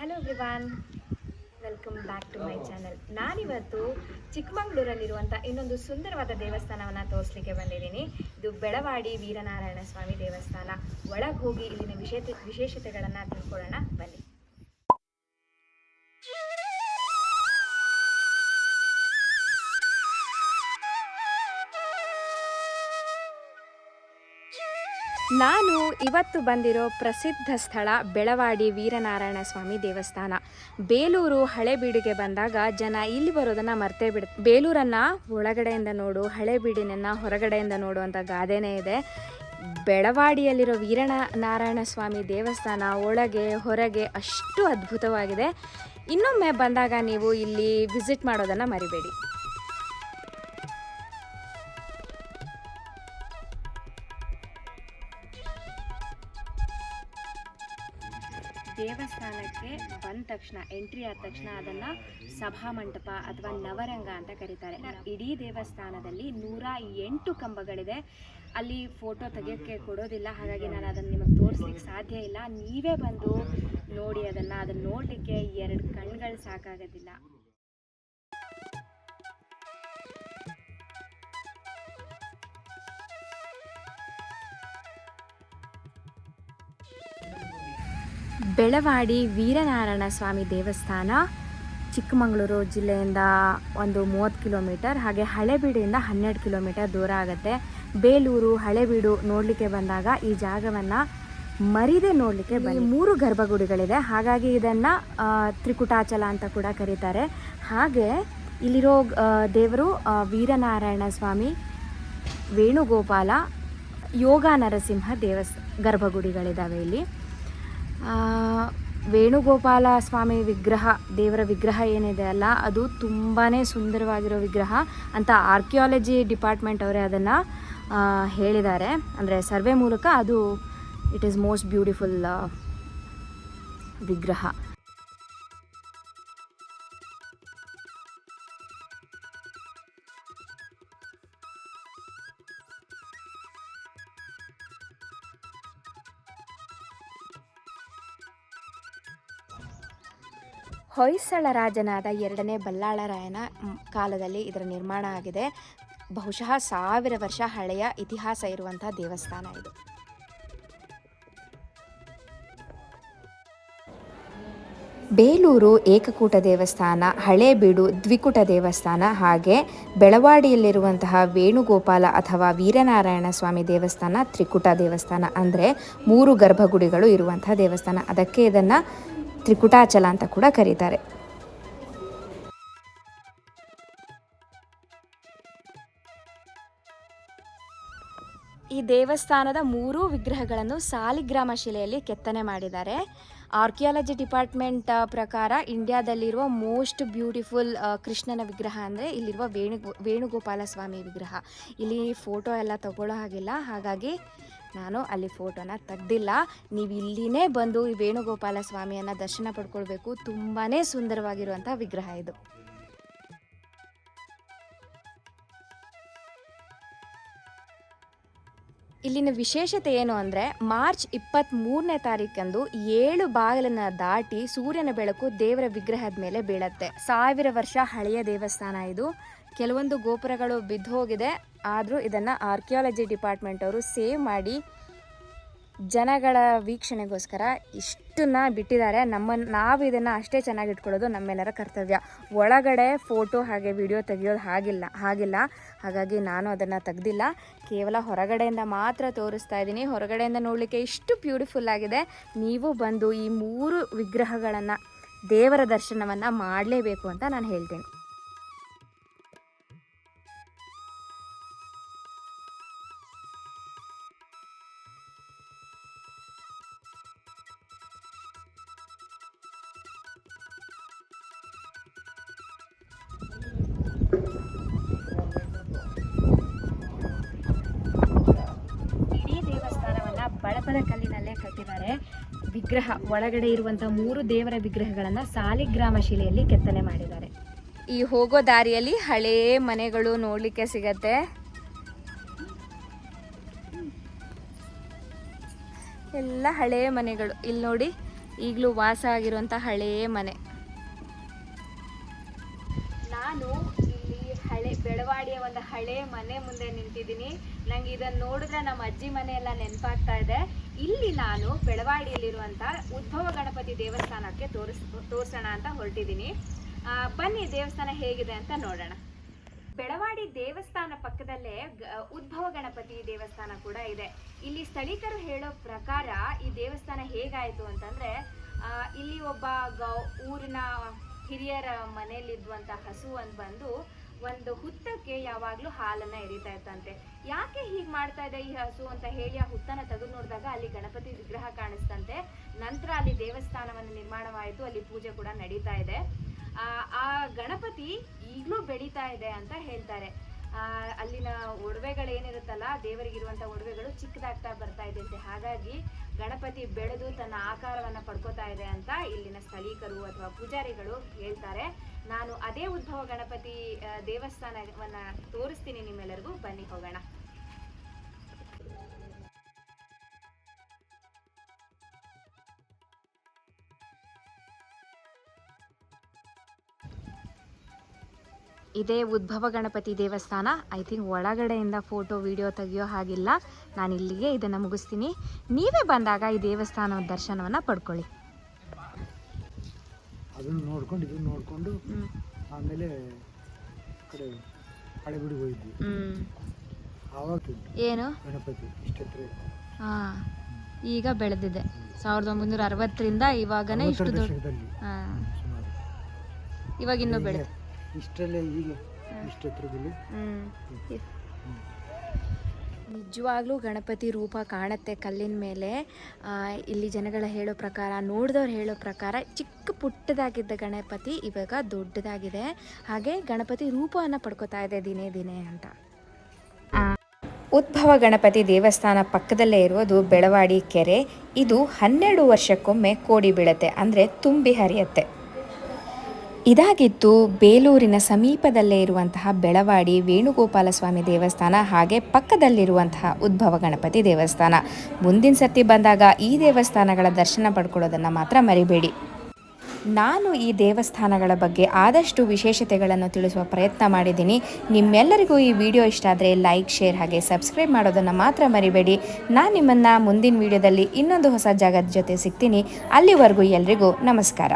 Hello everyone, welcome back to my channel. ನಾನಿವತ್ತು ಚಿಕ್ಕಮಗಳೂರಲ್ಲಿರುವಂಥ ಇನ್ನೊಂದು ಸುಂದರವಾದ ದೇವಸ್ಥಾನವನ್ನು ತೋರಿಸ್ಲಿಕ್ಕೆ ಬಂದಿದ್ದೀನಿ. ಇದು ಬೆಳವಾಡಿ ವೀರನಾರಾಯಣ ಸ್ವಾಮಿ ದೇವಸ್ಥಾನ. ಒಳಗೆ ಹೋಗಿ ಇಲ್ಲಿನ ವಿಶೇಷತೆಗಳನ್ನು ತಿಳ್ಕೊಳ್ಳೋಣ ಬನ್ನಿ. ನಾನು ಇವತ್ತು ಬಂದಿರೋ ಪ್ರಸಿದ್ಧ ಸ್ಥಳ ಬೆಳವಾಡಿ ವೀರನಾರಾಯಣ ಸ್ವಾಮಿ ದೇವಸ್ಥಾನ. ಬೇಲೂರು ಹಳೆಬೀಡಿಗೆ ಬಂದಾಗ ಜನ ಇಲ್ಲಿ ಬರೋದನ್ನು ಮರ್ತೇ ಬೇಲೂರನ್ನು ಒಳಗಡೆಯಿಂದ ನೋಡು, ಹಳೆಬೀಡಿನನ್ನು ಹೊರಗಡೆಯಿಂದ ನೋಡು ಅಂತ ಗಾದೆನೇ ಇದೆ. ಬೆಳವಾಡಿಯಲ್ಲಿರೋ ವೀರನಾರಾಯಣ ಸ್ವಾಮಿ ದೇವಸ್ಥಾನ ಒಳಗೆ ಹೊರಗೆ ಅಷ್ಟು ಅದ್ಭುತವಾಗಿದೆ. ಇನ್ನೊಮ್ಮೆ ಬಂದಾಗ ನೀವು ಇಲ್ಲಿ ವಿಸಿಟ್ ಮಾಡೋದನ್ನು ಮರಿಬೇಡಿ. ದೇವಸ್ಥಾನಕ್ಕೆ ಬಂದ ತಕ್ಷಣ, ಎಂಟ್ರಿ ಆದ ತಕ್ಷಣ ಅದನ್ನು ಸಭಾಮಂಟಪ ಅಥವಾ ನವರಂಗ ಅಂತ ಕರೀತಾರೆ. ಇಡೀ ದೇವಸ್ಥಾನದಲ್ಲಿ 108 ಕಂಬಗಳಿದೆ. ಅಲ್ಲಿ ಫೋಟೋ ತೆಗೆಯೋಕ್ಕೆ ಕೊಡೋದಿಲ್ಲ, ಹಾಗಾಗಿ ನಾನು ಅದನ್ನು ನಿಮಗೆ ತೋರಿಸ್ಲಿಕ್ಕೆ ಸಾಧ್ಯ ಇಲ್ಲ. ನೀವೇ ಬಂದು ನೋಡಿ, ಅದನ್ನು ನೋಡಲಿಕ್ಕೆ 2 ಕಣ್ಗಳು ಸಾಕಾಗೋದಿಲ್ಲ. ಬೆಳವಾಡಿ ವೀರನಾರಾಯಣ ಸ್ವಾಮಿ ದೇವಸ್ಥಾನ ಚಿಕ್ಕಮಗಳೂರು ಜಿಲ್ಲೆಯಿಂದ ಒಂದು 30 ಕಿಲೋಮೀಟರ್, ಹಾಗೆ ಹಳೆಬೀಡಿಂದ 12 ಕಿಲೋಮೀಟರ್ ದೂರ ಆಗುತ್ತೆ. ಬೇಲೂರು ಹಳೆಬೀಡು ನೋಡಲಿಕ್ಕೆ ಬಂದಾಗ ಈ ಜಾಗವನ್ನು ಮರಿದೇ ನೋಡಲಿಕ್ಕೆ ಬನ್ನಿ. 3 ಗರ್ಭಗುಡಿಗಳಿದೆ, ಹಾಗಾಗಿ ಇದನ್ನು ತ್ರಿಕುಟಾಚಲ ಅಂತ ಕೂಡ ಕರೀತಾರೆ. ಹಾಗೆ ಇಲ್ಲಿರೋ ದೇವರು ವೀರನಾರಾಯಣ ಸ್ವಾಮಿ, ವೇಣುಗೋಪಾಲ, ಯೋಗ ನರಸಿಂಹ ಗರ್ಭಗುಡಿಗಳಿದ್ದಾವೆ ಇಲ್ಲಿ. ವೇಣುಗೋಪಾಲ ಸ್ವಾಮಿ ವಿಗ್ರಹ, ದೇವರ ವಿಗ್ರಹ ಏನಿದೆ ಅಲ್ಲ, ಅದು ತುಂಬಾ ಸುಂದರವಾಗಿರೋ ವಿಗ್ರಹ ಅಂತ ಆರ್ಕಿಯಾಲಜಿ ಡಿಪಾರ್ಟ್ಮೆಂಟ್ ಅವರೇ ಅದನ್ನು ಹೇಳಿದ್ದಾರೆ. ಅಂದರೆ ಸರ್ವೆ ಮೂಲಕ ಅದು ಇಟ್ ಈಸ್ ಮೋಸ್ಟ್ ಬ್ಯೂಟಿಫುಲ್ ವಿಗ್ರಹ. ಹೊಯ್ಸಳ ರಾಜನಾದ 2ನೇ ಬಲ್ಲಾಳರಾಯನ ಕಾಲದಲ್ಲಿ ಇದರ ನಿರ್ಮಾಣ ಆಗಿದೆ. ಬಹುಶಃ 1000 ವರ್ಷ ಹಳೆಯ ಇತಿಹಾಸ ಇರುವಂಥ ದೇವಸ್ಥಾನ ಇದು. ಬೇಲೂರು ಏಕಕೂಟ ದೇವಸ್ಥಾನ, ಹಳೇಬೀಡು ದ್ವಿಕೂಟ ದೇವಸ್ಥಾನ, ಹಾಗೆ ಬೆಳವಾಡಿಯಲ್ಲಿರುವಂತಹ ವೇಣುಗೋಪಾಲ ಅಥವಾ ವೀರನಾರಾಯಣ ಸ್ವಾಮಿ ದೇವಸ್ಥಾನ ತ್ರಿಕೂಟ ದೇವಸ್ಥಾನ. ಅಂದರೆ 3 ಗರ್ಭಗುಡಿಗಳು ಇರುವಂಥ ದೇವಸ್ಥಾನ. ಅದಕ್ಕೆ ಇದನ್ನು ತ್ರಿಕುಟಾಚಲ ಅಂತ ಕೂಡ ಕರೀತಾರೆ. ಈ ದೇವಸ್ಥಾನದ 3 ವಿಗ್ರಹಗಳನ್ನು ಸಾಲಿಗ್ರಾಮ ಶಿಲೆಯಲ್ಲಿ ಕೆತ್ತನೆ ಮಾಡಿದ್ದಾರೆ. ಆರ್ಕಿಯಾಲಜಿ ಡಿಪಾರ್ಟ್ಮೆಂಟ್ ಪ್ರಕಾರ ಇಂಡಿಯಾದಲ್ಲಿರುವ ಮೋಸ್ಟ್ ಬ್ಯೂಟಿಫುಲ್ ಕೃಷ್ಣನ ವಿಗ್ರಹ ಅಂದರೆ ಇಲ್ಲಿರುವ ವೇಣುಗೋಪಾಲ ಸ್ವಾಮಿ ವಿಗ್ರಹ. ಇಲ್ಲಿ ಫೋಟೋ ಎಲ್ಲ ತಗೊಳ್ಳೋ ಹಾಗಿಲ್ಲ, ಹಾಗಾಗಿ ನಾನು ಅಲ್ಲಿ ಫೋಟೋನ ತೆಗ್ದಿಲ್ಲ. ನೀವು ಇಲ್ಲಿನೇ ಬಂದು ಈ ವೇಣುಗೋಪಾಲ ಸ್ವಾಮಿಯನ್ನು ದರ್ಶನ ಪಡ್ಕೊಳ್ಬೇಕು. ತುಂಬಾ ಸುಂದರವಾಗಿರುವಂಥ ವಿಗ್ರಹ ಇದು. ಇಲ್ಲಿನ ವಿಶೇಷತೆ ಏನು ಅಂದರೆ, ಮಾರ್ಚ್ 23ನೇ ತಾರೀಕಂದು 7 ಬಾಗಿಲನ್ನು ದಾಟಿ ಸೂರ್ಯನ ಬೆಳಕು ದೇವರ ವಿಗ್ರಹದ ಮೇಲೆ ಬೀಳತ್ತೆ. 1000 ವರ್ಷ ಹಳೆಯ ದೇವಸ್ಥಾನ ಇದು. ಕೆಲವೊಂದು ಗೋಪುರಗಳು ಬಿದ್ದು ಹೋಗಿದೆ, ಆದರೂ ಇದನ್ನು ಆರ್ಕಿಯಾಲಜಿ ಡಿಪಾರ್ಟ್ಮೆಂಟ್ ಅವರು ಸೇವ್ ಮಾಡಿ ಜನಗಳ ವೀಕ್ಷಣೆಗೋಸ್ಕರ ಇಷ್ಟನ್ನ ಬಿಟ್ಟಿದ್ದಾರೆ. ನಾವು ಇದನ್ನು ಅಷ್ಟೇ ಚೆನ್ನಾಗಿ ಇಟ್ಕೊಳ್ಳೋದು ನಮ್ಮೆಲ್ಲರ ಕರ್ತವ್ಯ. ಒಳಗಡೆ ಫೋಟೋ ಹಾಗೆ ವಿಡಿಯೋ ತೆಗೆಯೋದು ಹಾಗಿಲ್ಲ, ಹಾಗಾಗಿ ನಾನು ಅದನ್ನು ತೆಗೆದಿಲ್ಲ. ಕೇವಲ ಹೊರಗಡೆಯಿಂದ ಮಾತ್ರ ತೋರಿಸ್ತಾ ಇದ್ದೀನಿ. ಹೊರಗಡೆಯಿಂದ ನೋಡಲಿಕ್ಕೆ ಇಷ್ಟು ಬ್ಯೂಟಿಫುಲ್ ಆಗಿದೆ. ನೀವು ಬಂದು ಈ 3 ವಿಗ್ರಹಗಳನ್ನು, ದೇವರ ದರ್ಶನವನ್ನು ಮಾಡಲೇಬೇಕು ಅಂತ ನಾನು ಹೇಳ್ತೀನಿ. ಇಡೀ ದೇವಸ್ಥಾನವನ್ನು ಬಳಪದ ಕಲ್ಲಿನಲ್ಲೇ ಕಟ್ಟಿದ್ದಾರೆ. ವಿಗ್ರಹ ಒಳಗಡೆ ಇರುವಂಥ 3 ದೇವರ ವಿಗ್ರಹಗಳನ್ನು ಸಾಲಿಗ್ರಾಮ ಶಿಲೆಯಲ್ಲಿ ಕೆತ್ತನೆ ಮಾಡಿದ್ದಾರೆ. ಈ ಹೋಗೋ ದಾರಿಯಲ್ಲಿ ಹಳೇ ಮನೆಗಳು ನೋಡಲಿಕ್ಕೆ ಸಿಗತ್ತೆ. ಎಲ್ಲ ಹಳೆಯ ಮನೆಗಳು. ಇಲ್ಲಿ ನೋಡಿ, ಈಗಲೂ ವಾಸ ಆಗಿರುವಂಥ ಹಳೆಯ ಮನೆ. ನಾನು ಇಲ್ಲಿ ಬೆಳವಾಡಿಯ ಒಂದು ಹಳೆ ಮನೆ ಮುಂದೆ ನಿಂತಿದ್ದೀನಿ. ನಂಗೆ ಇದನ್ನು ನೋಡಿದ್ರೆ ನಮ್ಮ ಅಜ್ಜಿ ಮನೆ ಎಲ್ಲ ನೆನಪಾಗ್ತಾ ಇದೆ. ಇಲ್ಲಿ ನಾನು ಬೆಳವಾಡಿಯಲ್ಲಿರುವಂಥ ಉದ್ಭವ ಗಣಪತಿ ದೇವಸ್ಥಾನಕ್ಕೆ ತೋರಿಸೋಣ ಅಂತ ಹೊರಟಿದ್ದೀನಿ. ಬನ್ನಿ ದೇವಸ್ಥಾನ ಹೇಗಿದೆ ಅಂತ ನೋಡೋಣ. ಬೆಳವಾಡಿ ದೇವಸ್ಥಾನ ಪಕ್ಕದಲ್ಲೇ ಉದ್ಭವ ಗಣಪತಿ ದೇವಸ್ಥಾನ ಕೂಡ ಇದೆ. ಇಲ್ಲಿ ಸ್ಥಳೀಕರು ಹೇಳೋ ಪ್ರಕಾರ ಈ ದೇವಸ್ಥಾನ ಹೇಗಾಯಿತು ಅಂತಂದರೆ, ಇಲ್ಲಿ ಒಬ್ಬ ಊರಿನ ಹಿರಿಯರ ಮನೆಯಲ್ಲಿದ್ದಂಥ ಹಸು ಅಂತ ಬಂದು ಒಂದು ಹುತ್ತಕ್ಕೆ ಯಾವಾಗಲೂ ಹಾಲನ್ನು ಎರಿತಾ ಇತ್ತಂತೆ. ಯಾಕೆ ಹೀಗೆ ಮಾಡ್ತಾ ಇದೆ ಈ ಹಸು ಅಂತ ಹೇಳಿ ಆ ಹುತ್ತನ ತೆಗೆದು ನೋಡಿದಾಗ ಅಲ್ಲಿ ಗಣಪತಿ ವಿಗ್ರಹ ಕಾಣಿಸ್ತಂತೆ. ನಂತರ ಅಲ್ಲಿ ದೇವಸ್ಥಾನವನ್ನು ನಿರ್ಮಾಣವಾಯಿತು, ಅಲ್ಲಿ ಪೂಜೆ ಕೂಡ ನಡೀತಾ ಇದೆ. ಆ ಗಣಪತಿ ಈಗಲೂ ಬೆಳೀತಾ ಇದೆ ಅಂತ ಹೇಳ್ತಾರೆ. ಅಲ್ಲಿನ ಒಡವೆಗಳೇನಿರುತ್ತಲ್ಲ, ದೇವರಿಗಿರುವಂಥ ಒಡವೆಗಳು ಚಿಕ್ಕದಾಗ್ತಾ ಬರ್ತಾ ಇದೆ ಅಂತೆ. ಹಾಗಾಗಿ ಗಣಪತಿ ಬೆಳೆದು ತನ್ನ ಆಕಾರವನ್ನು ಪಡ್ಕೋತಾ ಇದೆ ಅಂತ ಇಲ್ಲಿನ ಸ್ಥಳೀಕರು ಅಥವಾ ಪೂಜಾರಿಗಳು ಹೇಳ್ತಾರೆ. ನಾನು ಅದೇ ಉದ್ಭವ ಗಣಪತಿ ದೇವಸ್ಥಾನವನ್ನು ತೋರಿಸ್ತೀನಿ ನಿಮ್ಮೆಲ್ಲರಿಗೂ. ಬನ್ನಿ ಹೋಗೋಣ. ಇದೇ ಉದ್ಭವ ಗಣಪತಿ ದೇವಸ್ಥಾನ. ಐ ಥಿಂಕ್ ಒಳಗಡೆಯಿಂದ ಫೋಟೋ ವಿಡಿಯೋ ತೆಗಿಯೋ ಹಾಗಿಲ್ಲ. ನಾನು ಇಲ್ಲಿಗೆ ಇದನ್ನು ಮುಗಿಸ್ತೀನಿ. ನೀವೇ ಬಂದಾಗ ಈ ದೇವಸ್ಥಾನದ ದರ್ಶನವನ್ನು ಪಡ್ಕೊಳ್ಳಿ. ಅದನ್ನು ನೋಡ್ಕೊಂಡು ಇದನ್ನು ನೋಡಿಕೊಂಡು ಆಮೇಲೆ ಕಡೆ ಹಳೆಬೀಡಿಗೆ ಹೋಗಿದ್ವಿ. ಆವಾಗ ಏನು ಗಣಪತಿ ಇಷ್ಟತ್ರ ಹಾಂ ಈಗ ಬೆಳೆದಿದೆ. 1960ರಿಂದ ಇವಾಗನೇ ಇಷ್ಟು ದೊಡ್ಡ. ಹಾಂ ಇವಾಗ ಇನ್ನೂ ಬೆಳೆದಿದೆ. ಇಷ್ಟಲ್ಲೇ ಈಗ ಇಷ್ಟತ್ರದಲ್ಲಿ ನಿಜವಾಗ್ಲೂ ಗಣಪತಿ ರೂಪ ಕಾಣುತ್ತೆ ಕಲ್ಲಿನ ಮೇಲೆ. ಇಲ್ಲಿ ಜನಗಳ ಹೇಳೋ ಪ್ರಕಾರ, ನೋಡಿದವ್ರು ಹೇಳೋ ಪ್ರಕಾರ ಚಿಕ್ಕ ಪುಟ್ಟದಾಗಿದ್ದ ಗಣಪತಿ ಇವಾಗ ದೊಡ್ಡದಾಗಿದೆ. ಹಾಗೆ ಗಣಪತಿ ರೂಪವನ್ನು ಪಡ್ಕೋತಾ ಇದೆ ದಿನೇ ದಿನೇ ಅಂತ. ಉದ್ಭವ ಗಣಪತಿ ದೇವಸ್ಥಾನ ಪಕ್ಕದಲ್ಲೇ ಇರೋದು ಬೆಳವಾಡಿ ಕೆರೆ. ಇದು 12 ವರ್ಷಕ್ಕೊಮ್ಮೆ ಕೋಡಿ ಬೀಳುತ್ತೆ, ಅಂದರೆ ತುಂಬಿ ಹರಿಯುತ್ತೆ. ಇದಾಗಿತ್ತು ಬೇಲೂರಿನ ಸಮೀಪದಲ್ಲೇ ಇರುವಂತಹ ಬೆಳವಾಡಿ ವೇಣುಗೋಪಾಲ ಸ್ವಾಮಿ ದೇವಸ್ಥಾನ, ಹಾಗೆ ಪಕ್ಕದಲ್ಲಿರುವಂತಹ ಉದ್ಭವ ಗಣಪತಿ ದೇವಸ್ಥಾನ. ಮುಂದಿನ ಸರ್ತಿ ಬಂದಾಗ ಈ ದೇವಸ್ಥಾನಗಳ ದರ್ಶನ ಪಡ್ಕೊಳ್ಳೋದನ್ನು ಮಾತ್ರ ಮರಿಬೇಡಿ. ನಾನು ಈ ದೇವಸ್ಥಾನಗಳ ಬಗ್ಗೆ ಆದಷ್ಟು ವಿಶೇಷತೆಗಳನ್ನು ತಿಳಿಸುವ ಪ್ರಯತ್ನ ಮಾಡಿದ್ದೀನಿ. ನಿಮ್ಮೆಲ್ಲರಿಗೂ ಈ ವಿಡಿಯೋ ಇಷ್ಟ ಆದರೆ ಲೈಕ್, ಶೇರ್ ಹಾಗೆ ಸಬ್ಸ್ಕ್ರೈಬ್ ಮಾಡೋದನ್ನು ಮಾತ್ರ ಮರಿಬೇಡಿ. ನಾನು ನಿಮ್ಮನ್ನು ಮುಂದಿನ ವಿಡಿಯೋದಲ್ಲಿ ಇನ್ನೊಂದು ಹೊಸ ಜಾಗದ ಜೊತೆ ಸಿಗ್ತೀನಿ. ಅಲ್ಲಿವರೆಗೂ ಎಲ್ರಿಗೂ ನಮಸ್ಕಾರ.